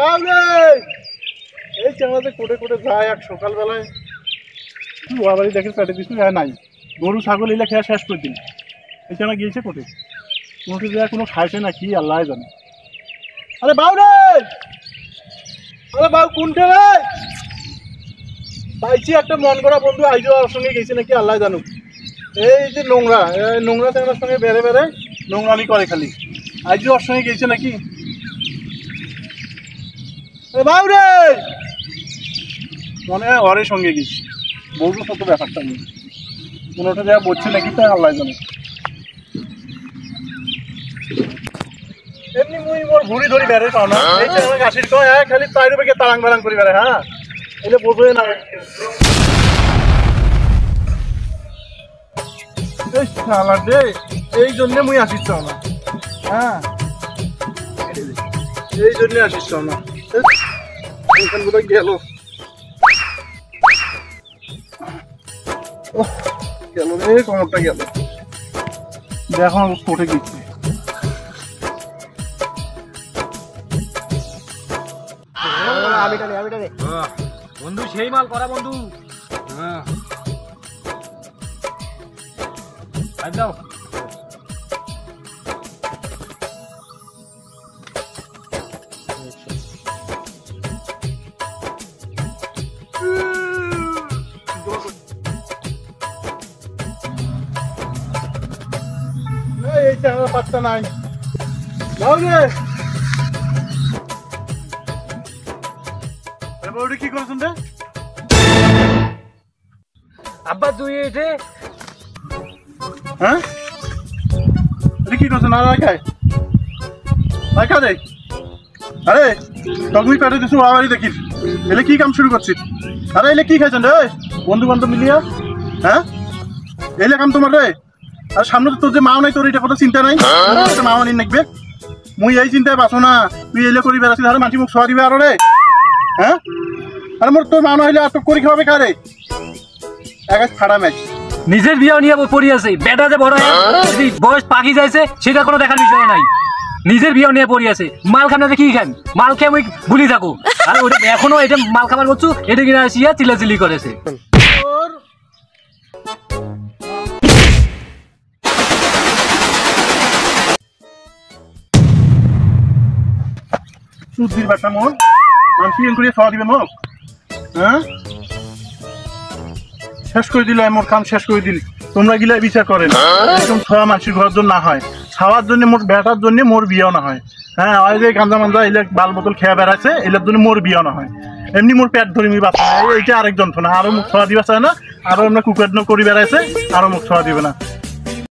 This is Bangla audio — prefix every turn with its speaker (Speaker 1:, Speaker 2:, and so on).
Speaker 1: বাবলে এই চাঁদাতে কোটে কোটে যায় এক সকালবেলায় বাবারই দেখে পেটে কিছু নাই, গরু ছাগল এলে খেয়ে শেষ করে দিন। এই চাঁদা গিয়েছে কোটে, কোটে দেওয়া কোনো খাইছে না কি আল্লাহ জানে। আরে বাবরে, আরে বাবু কোনটা রে? পাইছি একটা মন করা বন্ধু আইজো ওর সঙ্গে গেছে নাকি আল্লাহ জানুক। এই যে নোংরা নোংরা চাঁদার সঙ্গে বেড়ে বেড়ে নোংরামি করে খালি, আইজো ওর সঙ্গে গেছে নাকি। বাবরে মনে হয় ওরের সঙ্গে গেছি, বলবো কত ব্যাপারটা নিয়ে কোনোটা যা বলছে নাকি তাই আল্লাহ জানে। এমনি মুই মোর ঘুরি ধরি বেড়ে পাও না, এই যে আমার গাছের কয় হ্যাঁ খালি তাইর উপরে তারাং বারাং করি বেড়ে। হ্যাঁ এটা বোঝোই না এই জন্য মুই আসিস না। হ্যাঁ এই জন্য আসিস না, এখান কোথায় গেল গেল রে, কোমরটা গেল। দেখো কোটে গেছি
Speaker 2: বন্ধু, সেই মাল করা বন্ধু। যাও
Speaker 1: এই চাঁদা পাত্তা নাই। কি করছেন রে?
Speaker 2: আব্বা তুই এসে
Speaker 1: হ্যাঁ কি করছেন? আর খায় খা দে। আরে তখনই পেটে দিচ্ছ বাবারই দেখিস, এলে কি কাম শুরু করছিস? আরে এলে কি খাইছেন রে বন্ধু বান্ধব মিলিয়া? হ্যাঁ এলে কাম তোমার রে? আর সামনে তো তোর যে মাও নাই, তোর এটা কথা চিন্তা নাই মাও আনি নাকবে। মুই এই চিন্তায় বাঁচো না, তুই এলে করি বেড়াচ্ছিস আরে মাটি মুখ সরা দিবে আরো রে। হ্যাঁ আরে মোর তোর মা না হইলে আর তো করি খাওয়াবে কারে? এক ফাড়া ম্যাচ
Speaker 2: নিজের বিয়াও নিয়ে পড়ি আছে, বেটা যে বড় বয়স পাকি যাইছে সেটা কোনো দেখার বিষয় নাই। নিজের বিয়াও নিয়ে পড়ি আছে, মাল খান না কি খান? মাল খেয়ে আমি ভুলি থাকো। আর ওটা এখনো এটা মাল খাবার করছো, এটা কিনা আসিয়া চিল্লাচিল্লি করেছে।
Speaker 1: সুদ্দির বাচ্চা মোর মানুষ করিয়ে খাওয়া দিবে মোক। হ্যাঁ শেষ করে দিলে মোর কাম শেষ করে দিলি। তোমরা গিলা বিচার করে না, একদম ছয়া মানুষের ঘরের জন্য না হয়, খাওয়ার জন্য মোর বেটার জন্য মোর বিয়েও না হয়। হ্যাঁ ওই যে গাঞ্জা মাঞ্জা এলে বাল বোতল খেয়ে বেড়াচ্ছে, এলার জন্য মোর বিয়েও না হয়। এমনি মোর পেট ধরে মুই বাচ্চা এইটা আরেক যন্ত্রণা, আরো মুখ খাওয়া দিবা চায় না, আরো আমরা কুকুর করি বেড়াইছে, আরো মুখ খাওয়া দিবে না।